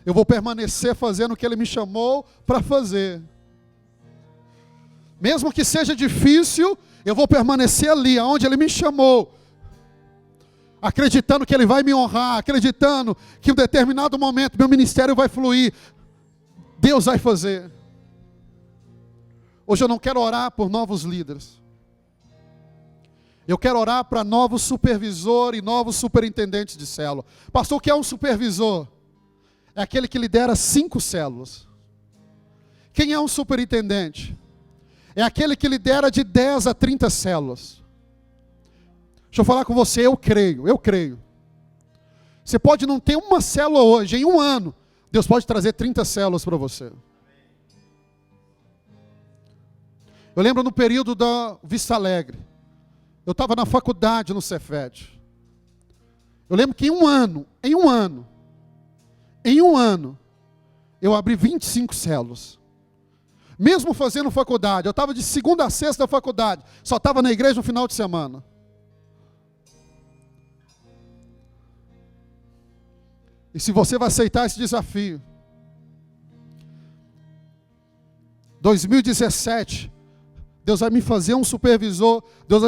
Eu vou permanecer fazendo o que Ele me chamou para fazer. Mesmo que seja difícil, eu vou permanecer ali, aonde Ele me chamou. acreditando que Ele vai me honrar, acreditando que em um determinado momento meu ministério vai fluir. Deus vai fazer. Hoje eu não quero orar por novos líderes. Eu quero orar para novos supervisores e novos superintendentes de célula. Pastor, o que é um supervisor? É aquele que lidera 5 células. Quem é um superintendente? É aquele que lidera de 10 a 30 células. Deixa eu falar com você, eu creio. Você pode não ter uma célula hoje, em um ano, Deus pode trazer 30 células para você. Eu lembro no período da Vista Alegre, eu estava na faculdade no Cefet. Eu lembro que em um ano, eu abri 25 células. Mesmo fazendo faculdade, eu estava de segunda a sexta da faculdade, só estava na igreja no final de semana. E se você vai aceitar esse desafio, 2017, Deus vai me fazer um supervisor, Deus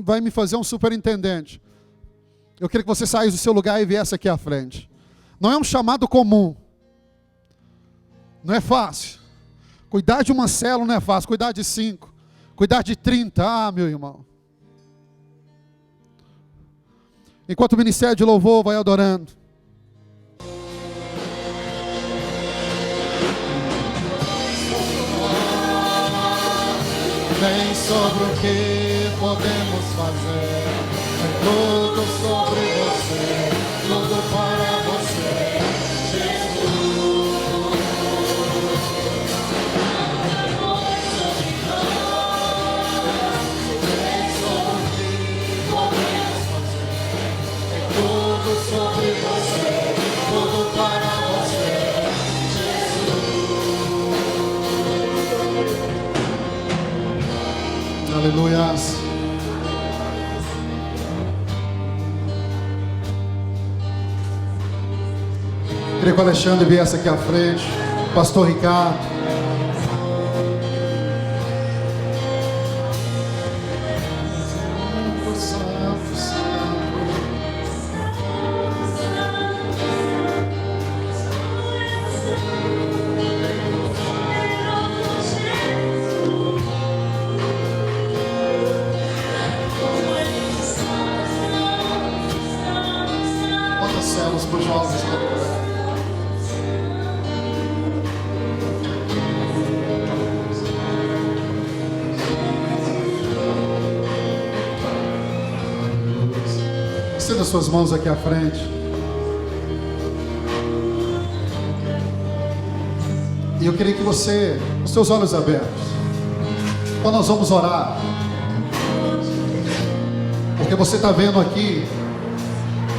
vai me fazer um superintendente. Eu queria que você saísse do seu lugar e viesse aqui à frente. Não é um chamado comum. Não é fácil. Cuidar de uma célula não é fácil. Cuidar de 5. Cuidar de 30. Meu irmão. Enquanto o ministério de louvor vai adorando. Nem sobre o que podemos fazer, é tudo sobre você, tudo para você, Jesus. Nem sobre o que podemos fazer, é tudo sobre você, tudo para você, Jesus. Aleluia. Queria que o Alexandre viesse aqui à frente, pastor Ricardo. Quantas células para os jovens? Estenda suas mãos aqui à frente. E eu queria que você, com seus olhos abertos, quando nós vamos orar, porque você está vendo aqui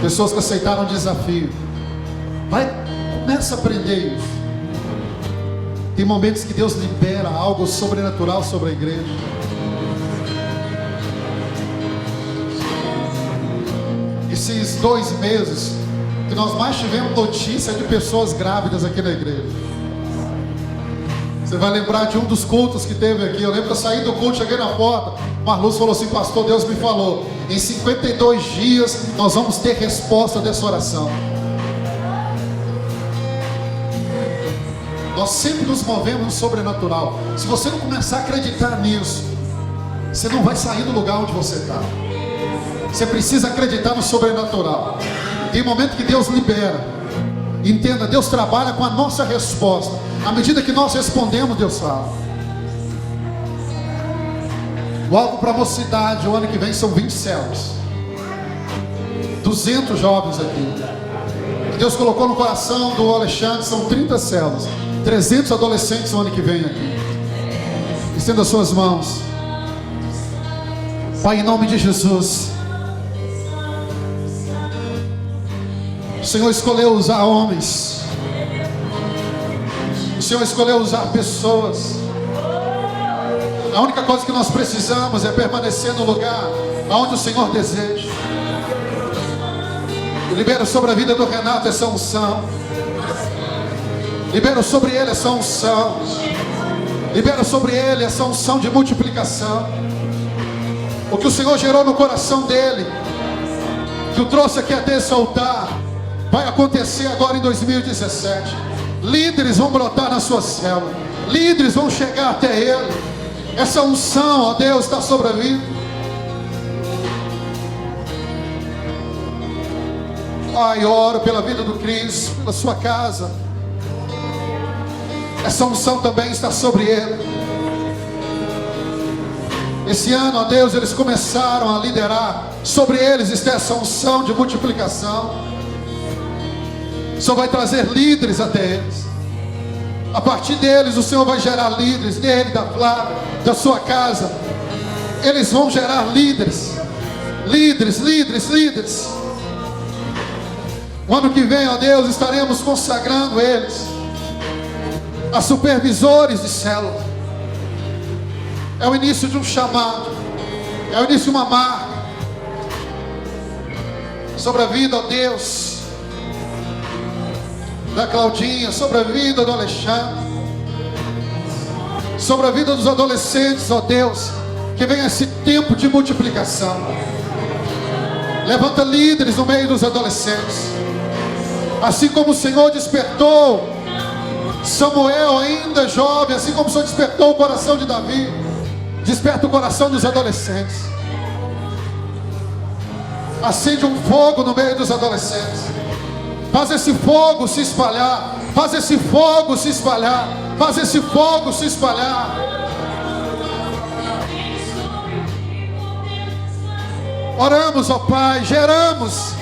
pessoas que aceitaram o desafio. Começa a aprender isso. Tem momentos que Deus libera algo sobrenatural sobre a igreja. Esses 2 meses que nós mais tivemos notícia de pessoas grávidas aqui na igreja. Você vai lembrar de um dos cultos que teve aqui. Eu lembro que eu saí do culto, cheguei na porta, Marluz falou assim: pastor, Deus me falou, em 52 dias nós vamos ter resposta dessa oração. Nós sempre nos movemos no sobrenatural. Se você não começar a acreditar nisso, você não vai sair do lugar onde você está. Você precisa acreditar no sobrenatural. Tem momento que Deus libera. Entenda, Deus trabalha com a nossa resposta. À medida que nós respondemos, Deus fala. O alvo para a mocidade, o ano que vem, são 20 células. 200 jovens aqui. Que Deus colocou no coração do Alexandre, são 30 células. 300 adolescentes no ano que vem aqui. Estenda as suas mãos. Pai, em nome de Jesus. O Senhor escolheu usar homens. O Senhor escolheu usar pessoas. A única coisa que nós precisamos é permanecer no lugar onde o Senhor deseja. Eu libero sobre a vida do Renato essa unção. Libero sobre ele essa unção. Libero sobre ele essa unção de multiplicação. O que o Senhor gerou no coração dele, que o trouxe aqui até esse altar vai acontecer agora em 2017. Líderes vão brotar na sua célula, líderes vão chegar até Ele. Essa unção, ó Deus, está sobre a vida. Pai, oro pela vida do Cris, pela sua casa. Essa unção também está sobre ele. Esse ano, ó Deus, eles começaram a liderar. Sobre eles está essa unção de multiplicação. Só vai trazer líderes até eles. A partir deles, o Senhor vai gerar líderes, dele, da Flávia, da sua casa. Eles vão gerar líderes. Líderes, líderes, líderes. O ano que vem, ó Deus, estaremos consagrando eles a supervisores de célula. É o início de um chamado. É o início de uma marca sobre a vida, ó Deus, da Claudinha, sobre a vida do Alexandre, sobre a vida dos adolescentes, ó Deus, que venha esse tempo de multiplicação. Levanta líderes no meio dos adolescentes, assim como o Senhor despertou Samuel ainda jovem, assim como o Senhor despertou o coração de Davi, desperta o coração dos adolescentes. Acende um fogo no meio dos adolescentes. Faz esse fogo se espalhar. Faz esse fogo se espalhar. Faz esse fogo se espalhar. Oramos, ó Pai, geramos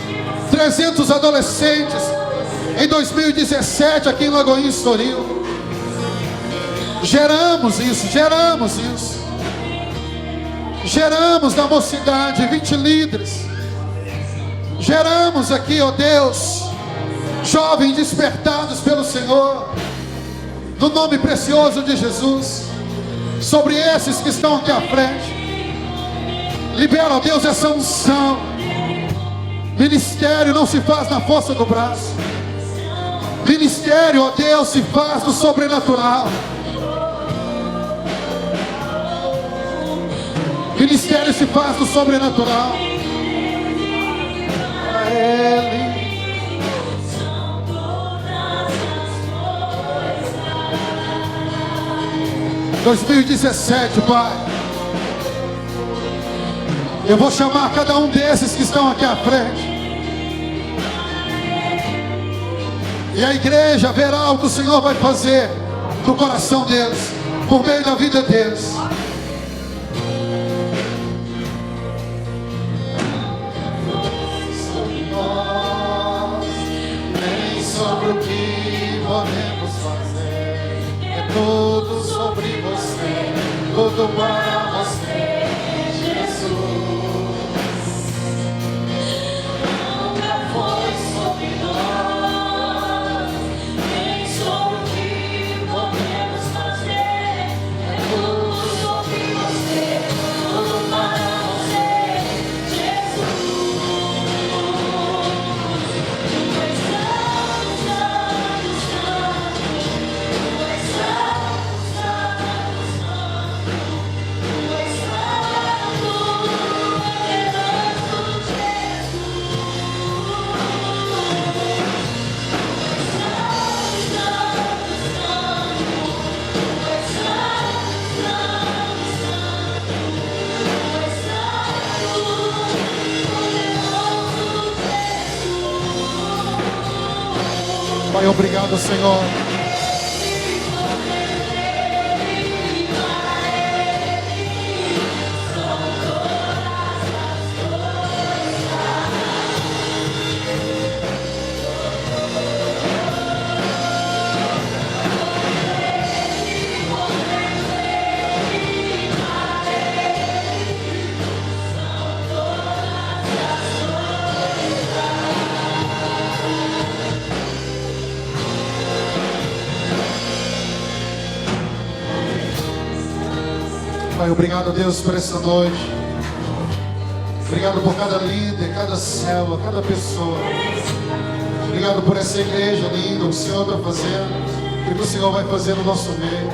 300 adolescentes em 2017 aqui em Lagoinha Estoril. Geramos isso, geramos isso. Geramos na mocidade 20 líderes. Geramos aqui, ó Deus, jovens despertados pelo Senhor, no nome precioso de Jesus. Sobre esses que estão aqui à frente, libera, ó Deus, essa unção. Ministério não se faz na força do braço. Ministério, ó Deus, se faz no sobrenatural. Ministério se faz no sobrenatural. Para Ele. Em 2017, Pai, eu vou chamar cada um desses que estão aqui à frente. E a igreja verá o que o Senhor vai fazer no coração deles, por meio da vida deles. Sobre nós, nem sobre o que podemos fazer. É tudo sobre você, tudo para você, Jesus. Nunca foi sobre nós, nem sobre o que podemos fazer. É tudo sobre você, tudo para você, Jesus. Tu és santo, santo, santo. Tu és santo, santo, santo. Tu és santo, poderoso Jesus. Pai, obrigado, Senhor. Pai, obrigado, Deus, por essa noite. Obrigado por cada líder, cada célula, cada pessoa. Obrigado por essa igreja linda, o que o Senhor está fazendo e o que o Senhor vai fazer no nosso meio.